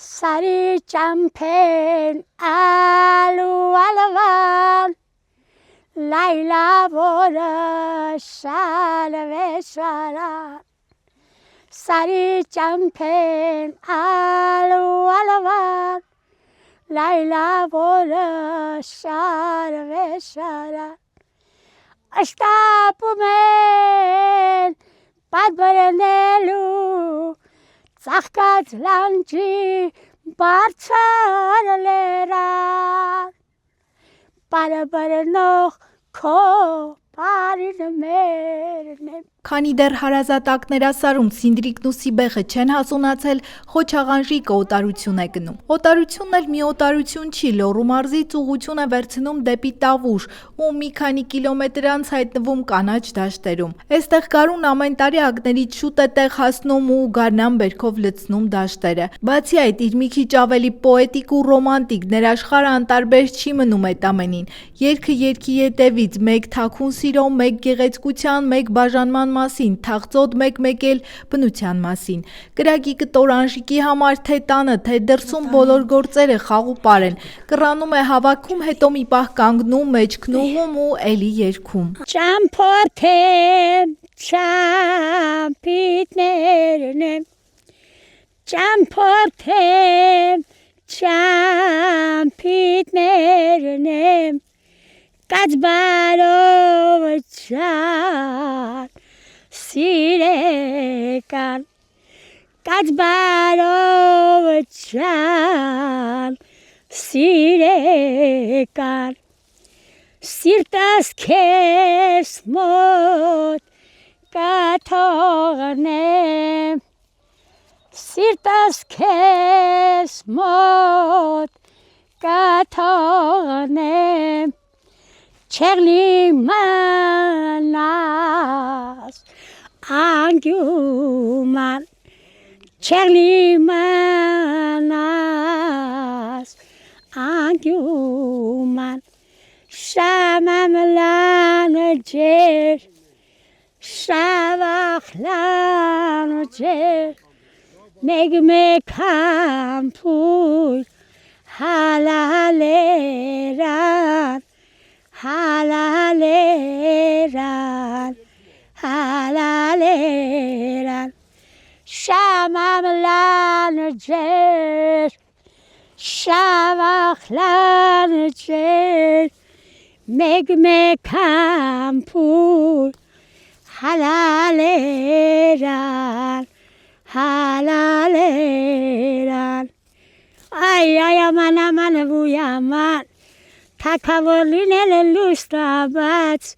Sari champen alu alavan Laila bora shalve shara Sari champen alu alavan Laila bora shalve shara Ashtapumen padbaranelu Ծաղկած լանջի բարձր լերան Բարը բրնող քո բարին մերն եմ Քանի դեռ հարազատակներասարում Սինդրիկն ու Սիբեղը չեն հասունացել, Խոչաղանժիկը օտարություն է գնում։ Օտարությունն էլ մի օտարություն չի, Լոռու մարզից ուղղություն է վերցնում դեպի Տավուշ ու մի քանի կիլոմետր անց հայտնվում կանաչ դաշտերում։ Այստեղ գարուն ամեն տարի ակներից շուտ է տեղ հասնում ու գարնան բերքով լցնում դաշտերը։ Բացի այդ, իր մի քիչ ավելի պոետիկ ու ռոմանտիկ ներաշխարհը անտարբեր չի մնում այդ ամենին։ Երգը երգի ետևից մեկ թաքուն սիրո, մեկ գեղեցկության, մեկ բաժանման մասին, թաղծոտ մեկ էլ բնության մասին։ Կրակի կտոր-անժիկի համար թե տանը, թե դրսում բոլոր գործերը խաղուպար են։ Կռանում է հավաքում, հետո մի պահ կանգնում, մեջքնուղում ու էլի երգում։ Ճամփորդեմ, ճամփիտներն եմ Ճամփորդեմ, ճամփիտներն եմ Կացբարով ճան Սիրեկան Կացբարով ճան Սիրեկան Սիրտս քեզ մոտ կթողնեմ Սիրտս քեզ մոտ կթողնեմ Չեղլի մանաս անգյուման Չեղլի մանաս անգյուման Շամամ լանը ջեր Շավախ լանը ջեր Մեկ համպույր հալալերան Հալալերան, հալալերան Շամամ լանը ջեր, շավախ լանը ջեր Մեկ համպույր հալալերան, հալալերան Այ աման վույաման Թակավոր լինել է լուստաբաց,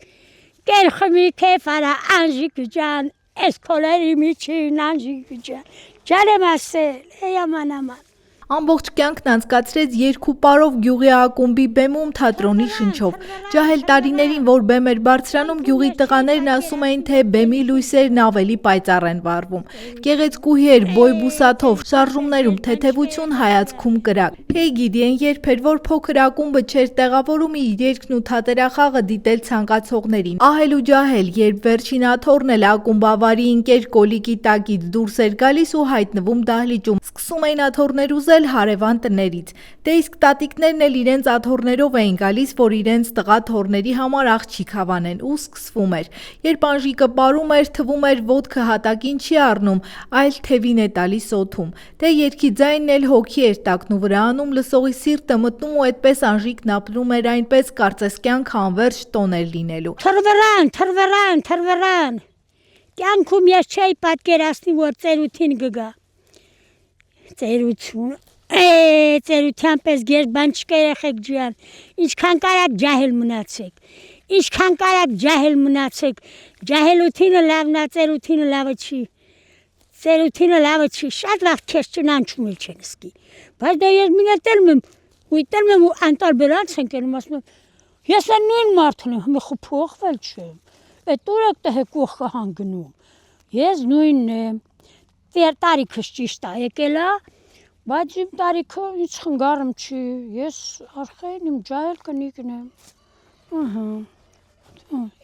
կերխմի կեֆարա անժիկ ջան, ես կոլերի միջին անժիկ ջան, ջան եմ ասել, աման Ամբողջ կյանքն անցկացրեց երկու պարով գյուղի ակումբի բեմում թատրոնի շնչով։ Ջահել տարիներին, որ բեմ էր բարձրանում, գյուղի տղաներն ասում էին, թե բեմի լույսերն ավելի պայծառ են վառվում։ Գեղեցկուհի էր, բոյբուսաթով, շարժումներում թեթևություն, հայացքում կրակ։ Հեյ գիտի, երբ էր, որ փոքր ակումբը չէր տեղավորում իր երգն ու թատերախաղը դիտել ցանկացողներին։ Ահել ու ջահել, երբ վերջին աթոռն էլ ակումբավարի ընկեր կոլիկի տակից դուրս էր գալիս ու հայտնվում դահլիճում, սկսում էին աթոռներ ուզել հարևան տներից։ Դե իսկ տատիկներն էլ իրենց աթոռներով էին գալիս, որ իրենց տղա թոռների համար աղջիկ հավանեն ու սկսվում էր։ Երբ անժիկը պարում էր, թվում էր ոտքը հատակին չի առնում, այլ թևին է տալիս օդում։ Դե երգի ձայնն էլ հոգի էր տակնու վրա անում, լսողի սիրտը մտնում ու այդպես անժիկն ապրում էր այնպես, կարծես կյանքը անverջ տոն էր լինելու։ Թրվռան Կյանքում ես չէի պատկերացնի, որ ծերութին գգա Ծերության պես գեր բան չկա երեխեք ջան, ինչքան կարաք ջահել մնացեք, ջահելութինը լավն է, ծերութինը լավը չի, շատ լավ քեզ ճնանչում էլ չեն սկի, բայց դա ես մինը տելմ եմ ու անտարբերանց ենք էնում, ասում եմ, ես է նույն մարդն եմ, հմեխու փոխվել չեմ, էտ ուրեք տը հեկ ուղ կհանգնում, ես նույնն եմ, տարիքս ճիշտ է եկել է, բայց իմ տարիքը ինչ խնգարմ չի, ես արխային իմ ջահել կնիկն եմ,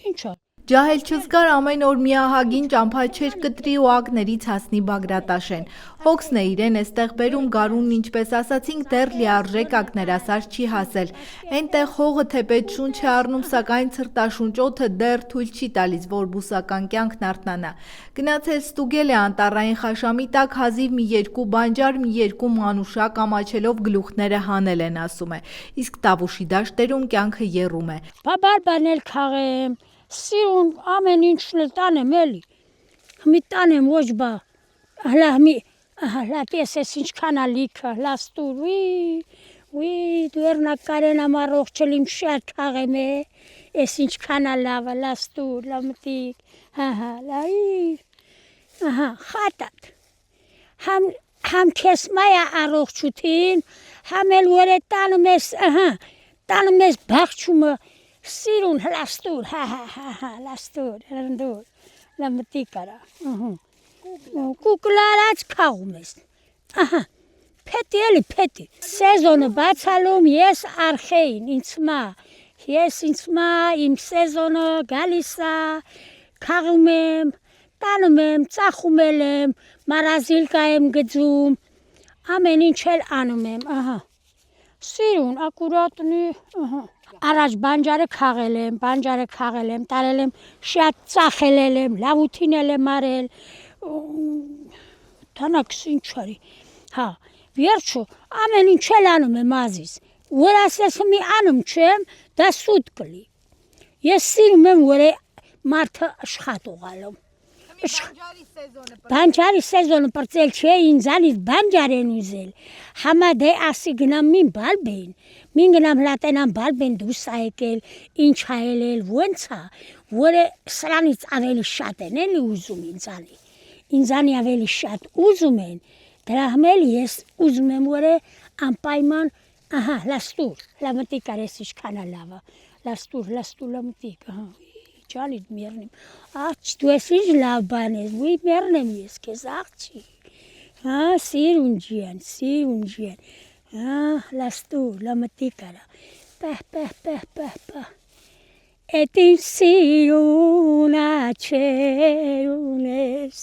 ինչ է։ Ջահել չզգար ամեն օր միահագին ճամփա չէր կտրի ու ակներից հասնի Բագրատաշեն։ Հոգսն է իրեն էստեղ բերում գարունն ինչպես ասացինք դեռ լիարժեք ակներասար չի հասել։ Էնտեղ հողը թեպետ շունչ է առնում, սակայն ցրտաշունչ օդը դեռ թույլ չի տալիս, որ բուսական կյանքն արթնանա։ Գնացել ստուգել է անտառային խաշամի տակ հազիվ մի երկու բանջար, մի երկու մանուշակ ամաչելով գլուխները հանել են ասում է։ Իսկ Տավուշի դաշտերում կյանքը եռում է։ Բաբար բանել քաղեմ, սիրուն ամեն ինչն էլ տանեմ էլի։ Մի տանեմ ոչ բա։ Հլա տեսես ինչքան է լիքը, լաստուր, ուի դու երնակարեն ամառողջել իմ շատ քաղեմ է, ես ինչքան է լավը, լաստուր, լամտիկ, խատատ, համ կես մայա առողջութին, համ էլ որ է տանում ես բաղչումը, սիրուն լաստուր, լաստուր, հրնդուր, լամտիկ արա, կուկլարած քաղում ես, Փետի էլի փետի։ Սեզոնը բացալում ես արխեին ինձ մա իմ սեզոնը գալիս է, քաղում եմ, տանում եմ, ծախում եմ, մարազիլկա եմ գծում, ամեն ինչ էլ անում եմ, Սիրուն, ակուրատնի, Առաջ բանջարը քաղել եմ, տարել եմ, շատ ծախել եմ, լավութին եմ արել, Թանաքս ինչ արի, Վերջո, ամեն ինչ էլ անում եմ ազիս, որ ասես մի անում չեմ, դա սուտ կլի, ես սիրում եմ, որ է մարդը աշխատող ալում, բանջարի սեզոնը պրծել չէ, ինձանից բանջար են ուզել, համա դե ասի գնամ մին բալբեն, մին գնամ լատենամ բալբեն դուրս է եկել, ինչ հայել ոնց է, որ է սրանից ավելի շատ են էլի ուզում ինձանի ավելի շատ ուզում են, դրա համել ես ուզում եմ, որ է անպայման, լաստուր, լամտիկ արես ինչքան է լավը, լաստուր, լամտիկ, ջանիդ մերնեմ, աղջ, դու ես ինչ լավ բան ես, ոյ մերնեմ ես կեզ աղջի, սիրուն ջիան, լաստուր, լամտիկ արա, պահ, էտ ինչ սիրուն աչեր ունես,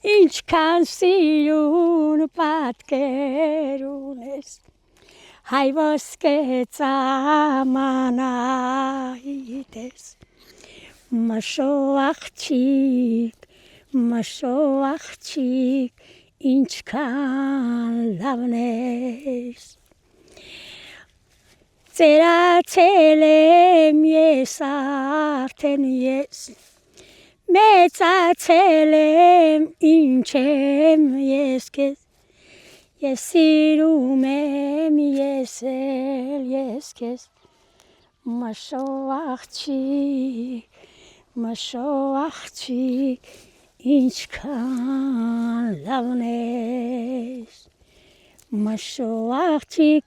Ինչքան սիրուն պատկեր ունես, հայ ոսկե ծամանայիդ ես, մշո աղջիկ, ինչքան լավն ես, ծերացել եմ ես արդեն ես, Մեծացել եմ, ինչ եմ ես քեզ, ես սիրում եմ ես քեզ, մշո աղջիկ, ինչքան լավն ես, մշո աղջիկ,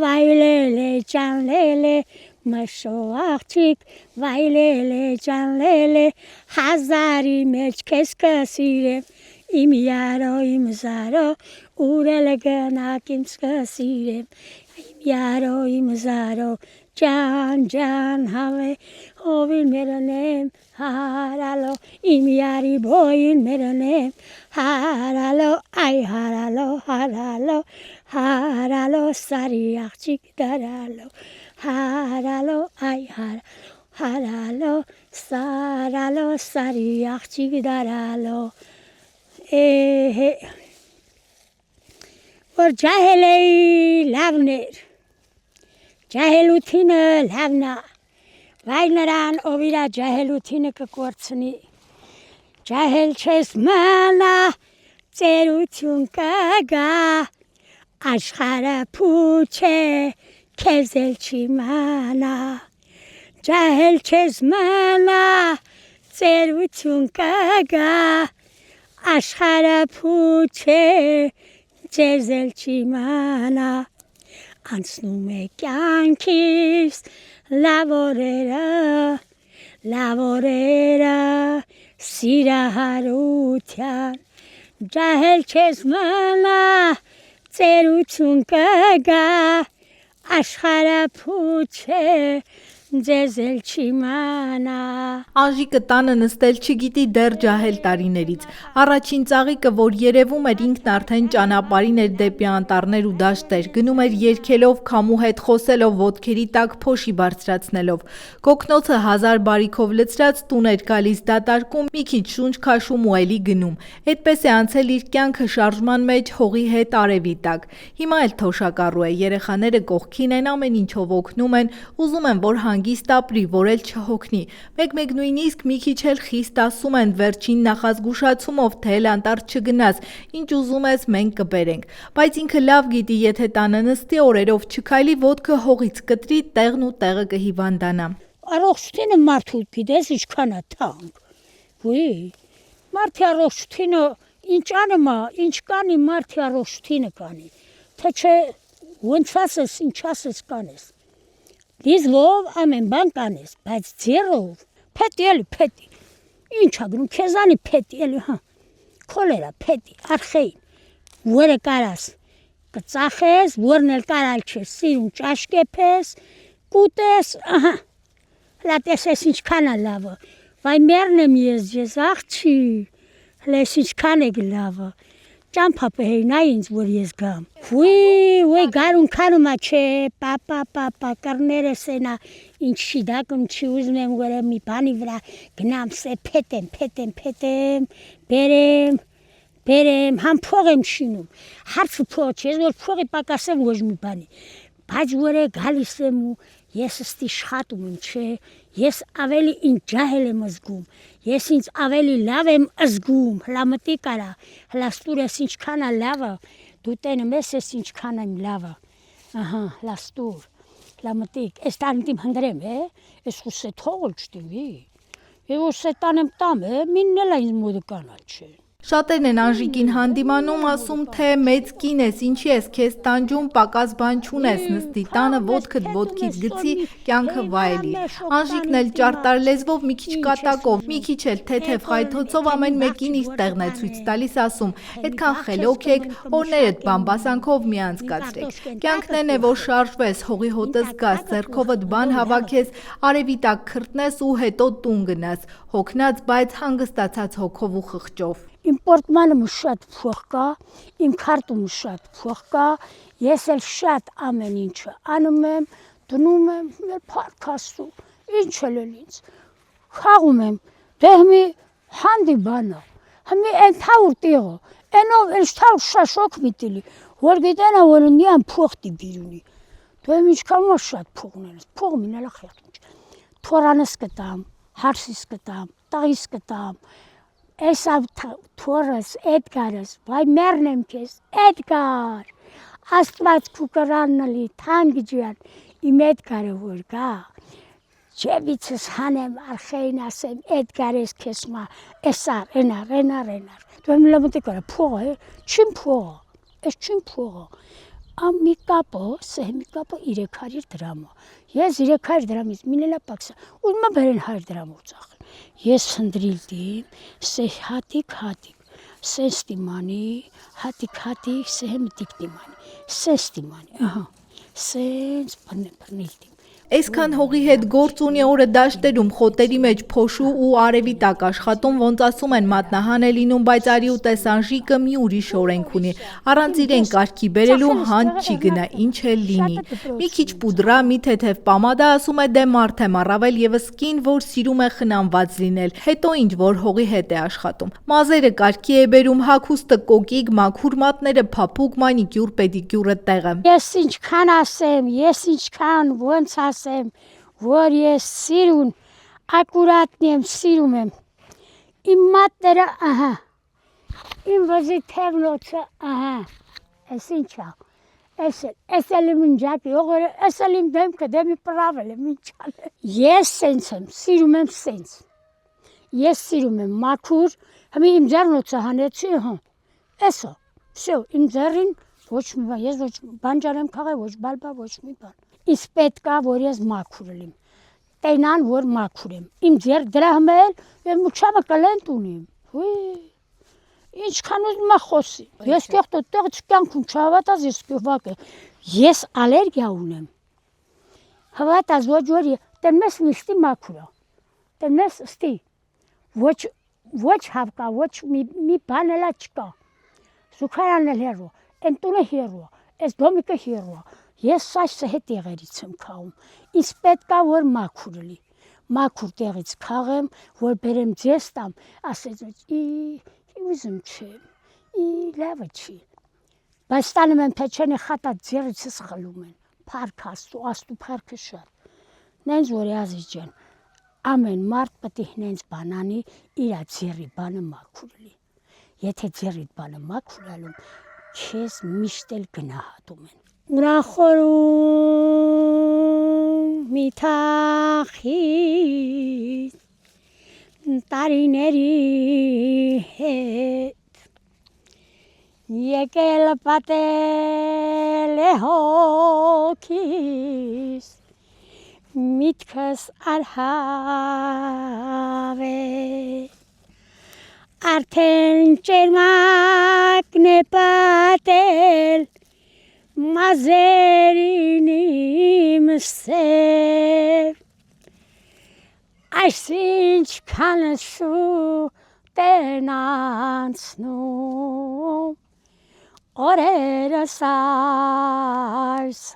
վայլել է ջանլել է, Մշո աղջիկ, վայլել է, ջանլել է, հազարի մեջ քեզ կսիրեմ, իմ յարո, իմ զարո, ուրել գնակ ինձ կսիրեմ, իմ յարո, իմ զարո, ջան, հավե, հովին մերնեմ, հարալո, իմ յարի բոյին մերնեմ, հարալո, այ հարալո, սարի աղջիկ դարալո, Հարալո, այ հարալո, սարալո, սարի աղջիկ դարալո, որ ջահել էի լավներ, ջահելութինը լավնա, վայ նրան ով իրա ջահելութինը կկործնի, ջահել չես մնա, ծերություն կգա, աշխարը փուչ է, Քեզ էլ չի մանա, ջահել չես մանա, ծերություն կգա, աշխարը փուչ է, ձեզ էլ չի մանա, անցնում է կյանքիս լավ օրերը, սիրահարության, ջահել չես մանա, ծերություն կգա, Աշխարը փուչ է, ձեզ էլ չիմանա։ Անժիկը տանը նստել չգիտի դեռ ջահել տարիներից։ Առաջին ծաղիկը, որ երևում էր, ինքն արդեն ճանապարհին էր դեպի անտառներ ու դաշտեր, գնում էր երգելով, քամու հետ խոսելով, ոտքերի տակ փոշի բարձրացնելով։ Կոկնոցը հազար բարիքով լցրած տուն էր գալիս դատարկում, մի քիչ շունչ քաշում ու էլի գնում։ Այդպես է անցել իր կյանքը շարժման մեջ հողի հետ արևի տակ։ Հիմա էլ թոշակառու է, երեխաները կողքին են, ամեն ինչով օգնում են, ուզում են, որ հանգիստ ապրի, որ էլ չհոգնի։ Մեկ-մեկ նույնիսկ մի քիչ էլ խիստ ասում են վերջին նախազգուշացումով, թե էլ անտառ չգնաս, ինչ ուզում ես մենք կբերենք։ Բայց ինքը լավ գիտի, եթե տանը նստի, օրերով չքայլի, ոտքը հողից կտրի, տեղն ու տեղը կհիվանդանա։ Առողջությունը մարդու գիտես ինչքան է թանկ։ Ոյ, մարդի առողջությունը ինչ անումա, ինչ կանի մարդի առողջությունը կանի։ Թե չէ ոնց ասես, ինչ ասես կանես։ Դիզլով ամեն բան կանես, բայց ձեռով փետի էլի փետի։ Ինչ ա գնում քեզանի փետի էլի հա։ Քոլերա փետի, արխեին։ Որը կարաս կծախես, որն էլ կարալ չէ, սիրուն ճաշկեփես, կուտես, ահա։ Հլա տեսես ինչքան է լավը։ Վայ մերնեմ ես աղջի։ Հլա ինչքան է լավը։ Ճամփապը հեյնա ինձ որ ես գամ։ Ոյ գարուն քանումա չէ, պապա կռները սենա ինչ շիդակում չի ուզում եմ որ մի բանի վրա գնամ սե փետեմ, բերեմ, համ փող եմ շինում։ Հարցը փող չէ, որ փողի պակասեմ ոչ մի բանի։ Բայց որ է գալիս եմ ու ես ստի աշխատում եմ, չէ, ես ավելի ինչ ջահել եմ զգում, ես ինձ ավելի լավ եմ զգում, հլա մտի կարա, հլա ստուր ես ինչքան է լավը, դու տենում ես ինչքան եմ լավը, ահա, հլա ստուր, հլա մտիկ, ես տանիմ հնդրեմ, ես խուսե թողլ չտիվի, և որ սե տանեմ տամ, մինն էլ ինձ մոդը կանալ չէ։ Շատերն են Անժիկին հանդիմանում, ասում թե մեծ կին ես, ինչի ես քեզ տանջում, պակաս բան չունես, նստի տանը ոտքդ ոտքից գցի, կյանքը վայելի։ Անժիկն էլ ճարտար լեզվով, մի քիչ կատակով, մի քիչ էլ թեթև խայթոցով ամեն մեկին իր տեղն է ցույց տալիս, ասում. «Այդքան խելոք եք, օրներդ բամբասանքով մի անցկացրեք։ Կյանքն է, որ շարժվես, հողի հոտը զգաս, ձեռքովդ բան հավաքես, արևի տակ քրտնես ու հետո տուն գնաս, հոգնած, բայց հանգստացած հոգով ու խղճով»։ Իմ պորտմանը շատ փող կա, իմ քարտումը շատ փող կա, ես էլ շատ ամեն ինչը անում եմ, դնում եմ, փառք Աստծո, ինչ էլ ինձ, խաղում եմ, դե մի հանդի բանա, մի ընդհանուր տեղը, այնով ընդհանուր շաշոք միտիլի, որ գիտենա, որ նիան փող տի բիրունի, դու ինչքան շատ փող ունենես, փող մինալա խեղտ, թորանս կտամ, հարսիս կտամ, տաղիս կտամ, Էսա թորս, Էդգարս, վայ մերնեմ քեզ, Էդգար, Աստված քու կրաննալի, թանկ ջան, իմ Էդգարը որ գա, ջեբիցս հանեմ, արխեին ասեմ, Էդգար ես քեզ մա, էսա, ռենար, դու եմ լամտի կարա, փողը, չին փողը, ես չին փողը, մի կապը, սեհ մի կապը 300 դրամը, ես 300 դրամից մինելա պակսա, ուզում եմ բերեն 100 դրամով ծախել, ես հնդրիլ դիմ, սեհ հատիկ, սեհ ստիմանի, հատիկ, սեհ մտիկ դիմանի, սեհ ստիմանի, ահա, սենց բրնիլ դիմ։ Այսքան հողի հետ գործ ունի օրը դաշտերում, խոտերի մեջ փոշու ու արևի տակ աշխատում, ոնց ասում են մատնահան է լինում, բայց արի ու տես Անժիկը մի ուրիշ օրենք ունի, առանց իրեն կարգի բերելու հանց չի գնա, ինչ էլ լինի։ Մի քիչ պուդրա, մի թեթև պամադա, ասում է դե մարդ եմ, առավել ևս կին, որ սիրում է խնամված լինել, հետո ինչ որ հողի հետ է աշխատում։ Մազերը կարգի է բերում, հագուստը կոկիկ, մաքուր մատները փափուկ, մանիկյուր, պեդիկյուրը տեղը։ Ես ինչքան ասեմ, ես ինչքան ոնց ասեմ, որ ես սիրուն, ակուրատնի եմ, սիրում եմ, իմ մատները, ահա, իմ վզի թևնոցը, ահա, ես ինչա, ես էլ իմ ինջակի, ես էլ իմ դեմքը, դեմի պրավել եմ, ինչալ է։ Ես սենց եմ, սիրում եմ սենց, ես սիրում եմ մաքուր, հմի իմ ձեռնոցը հանեցի, հա, էսա, վսյո, իմ ձեռին, ոչ մի բան, ես ոչ բանջար եմ քաղել, ոչ բալբա, ոչ մի բան։ Իսկ պետք է, որ ես մաքուր եմ, տենան, որ մաքուր եմ, իմ ձեր դրա հմել, և մուչամը կլենտ ունիմ, ինչքան ուզում է խոսի, ես կեղտ տեղ չկյանքում չհավատած ես կվակ է, ես ալերգիա ունեմ, հավատած ոչ որ Տենմես միշտի մաքուրա։ Տենմես ստի։ Ոչ հավկա, ոչ մի բան էլա չկա։ Զուգարանն էլ հերո, այն տունը հերո, այս դոմիկը հերո։ Ես սայսը հետ եղերից եմ քաղում։ Ինձ պետք է որ մաքուր լի։ Մաքուր տեղից քաղեմ, որ բերեմ ձեզ տամ, ասեց ուզում չեմ, լավը չի։ Բայց տանում եմ փեչենի խատա ձեռիցս խլում են, փառք աստու փառքը շատ։ Նենց որ Ազիզ ջան, ամեն մարդ պետք է նենց բանանի իր ձեռի բանը մաքուր լի։ Եթե ձեռիդ բանը մաքուր ալում, քեզ միշտ էլ գնահատում են։ Ուրախորում մի թախիտ տարիների հետ եկել պատել է հոգիս միտքս արհավ է արդեն ճերմակն է պատել մազերին իմ սև այսինչքան սուտ են անցնում օրերս այսխեն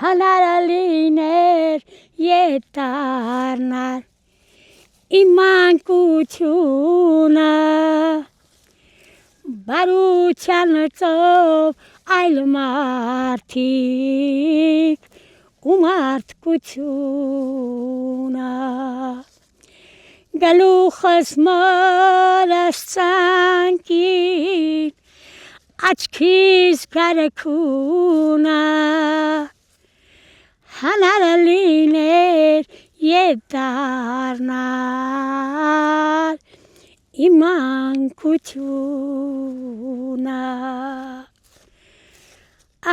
հնարալիներ ետարնար իմ մանկությունը բարության ծով այլ մարդիկ ու մարդկությունը գլուխս մորս ծանքին աչքիս կարքունը հնարալիներ ետարնար իմ մանկությունը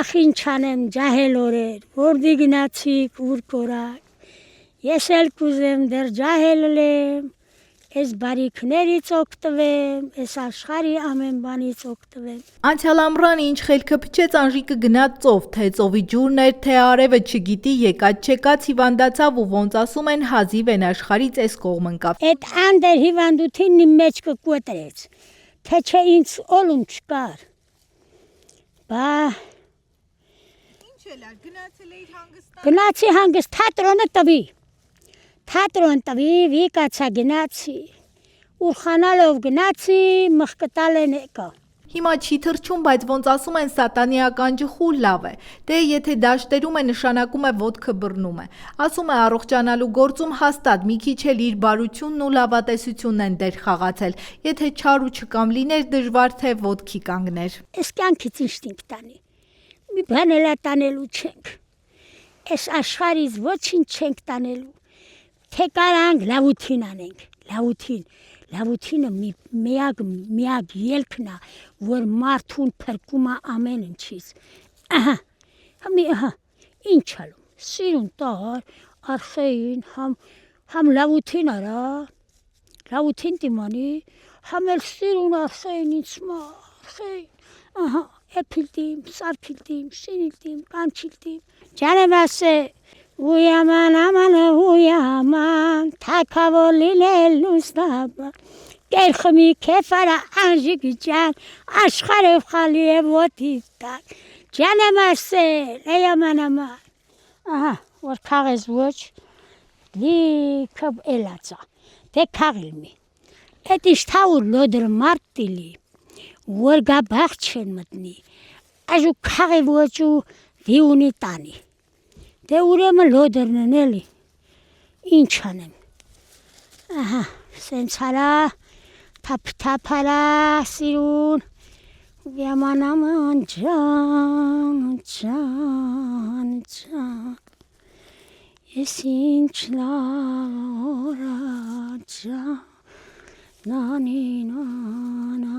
ախ ինչ անեմ ջահել օրեր որդի գնացիք ուր կորակ ես էլ կուզեմ դեռ ջահել լեմ ես բարիքներից օգտվեմ ես աշխարհի ամեն բանից օգտվեմ Անցյալ ամռան ինչ խելքը փչեց Անժիկը գնաց ծով թե ծովի ջուրն էր թե արևը չգիտի եկած չեկած հիվանդացավ ու ոնց ասում են հազիվ են աշխարհից այս կողմ ընկավ Այդ անդեր հիվանդությունն իմ մեջ կկոտրեց թե չէ ինձ օլում չկար բա Ինչ էլա գնացել էիր հանգստան Գնացի հանգիստ թատրոնը տվի Թատրոն տվի վիկացա գնացի ուրխանալով գնացի մխկտալ են եկա Հիմա չի թրջում, բայց ոնց ասում են սատանի ականջխու լավ է։ Դե եթե դաշտերում է նշանակում է ոտքը բռնում է։ Ասում է առողջանալու գործում հաստատ մի քիչ էլ իր բարությունն ու լավատեսությունն են դեր խաղացել։ Եթե չար ու չկամ լիներ դժվար թե ոտքի կանգներ։ Այս կյանքից ինչ տանի։ Մի բան էլ տանելու չենք։ Այս աշխարհից ոչինչ չենք տանելու։ Թե կարանք լավություն անենք, լավությունը միակ ելքն է, որ մարդուն փրկում է ամեն ինչից։ Ահա, ինչ ալում, սիրուն տար, արխեին, համ լավություն արա, լավություն դիմանի, համ էլ սիրուն արխեին ինձ արխեին, ահա, էփիլտիմ, սարփիլտիմ, շինիլտիմ, կանչիլտիմ, ջանեմ ասե, Ույաման ամանը ույաման, թակավոր լինել լուսնաբա, կերխմի կեֆարա անժիկի ճան, աշխարև խալի է ոտի տակ, ճանեմ ասել, էյաման աման, ահա, որ կաղես ոչ, լիքը էլացա, դե կաղիլ մի, էտ իշթավուր լոդր մարդ տիլի, որ գա բաղ չեն մտնի, այժու կաղի ոչ ու վիունի տանի, Դե ուրեմն լոդերն են էլի, ինչ անեմ, ահա, սենց հարա, թապ հարա, սիրուն, Ույաման աման ջան, ես ինչ լարա ջան, նանինանա,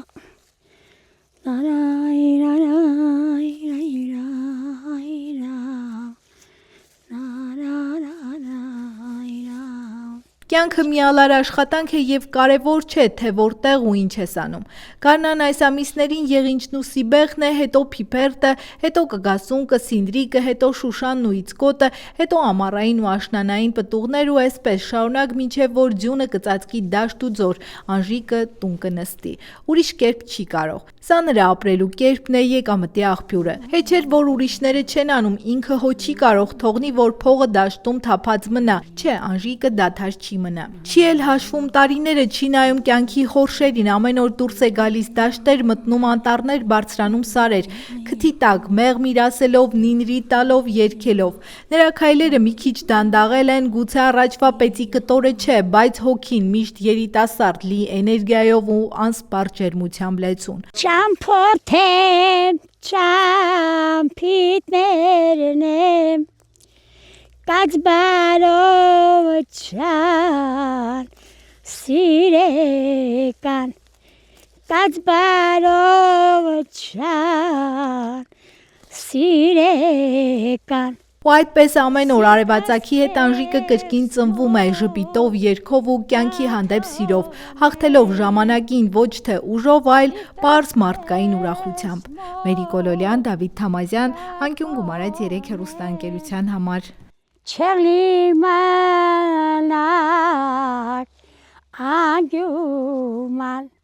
Կյանքը միալար աշխատանք է եւ կարեւոր չէ, թե որտեղ ու ինչ ես անում։ Գարնան այս ամիսներին եղինջն ու սիբեղն է, հետո փիփերտը, հետո կգասունկը, սինդրիկը, հետո շուշանն ու իցկոտը, հետո ամառային ու աշնանային պտուղներ ու այսպես շարունակ մինչեւ որ ձյունը կծածկի դաշտ ու ձոր, Անժիկը տուն կնստի։ Ուրիշ կերպ չի կարող։ Սա նրա ապրելու կերպն է, եկամտի աղբյուրը։ Հեչեր, որ ուրիշները չեն անում, ինքը հո չի կարող թողնի, որ փողը դաշտում թափած մնա։ Չէ, Անժիկը դադար չի մնա։ Չի էլ հաշվում տարիները, չի նայում կյանքի խորշերին, ամեն օր դուրս է գալիս դաշտեր, մտնում անտառներ, բարձրանում սարեր, քթի տակ, մեղմ իրասելով, նինրի տալով, երգելով։ Նրա քայլերը մի քիչ դանդաղել են, գուցե առաջվա պետի կտորը չէ, բայց հոգին միշտ երիտասարդ, լի էներգիայով ու անսպառ ջերմությամբ լեցուն։ Ճամփորդեմ, ճամփիտներն եմ, կացբարով չան, սիրեկան, կացբարով չան, սիրեկան։ Ու այդպես ամեն օր արևածագի հետ Անժիկը կրկին ծնվում է ժպիտով, երգով ու կյանքի հանդեպ սիրով, հաղթելով ժամանակին ոչ թե ուժով, այլ պարզ մարդկային ուրախությամբ։ Մերի Կոլոլյան, Դավիթ Թամազյան, Անկյուն Գումարած 3 հեռուստաընկերության համար։ Չլիմանար անգյուման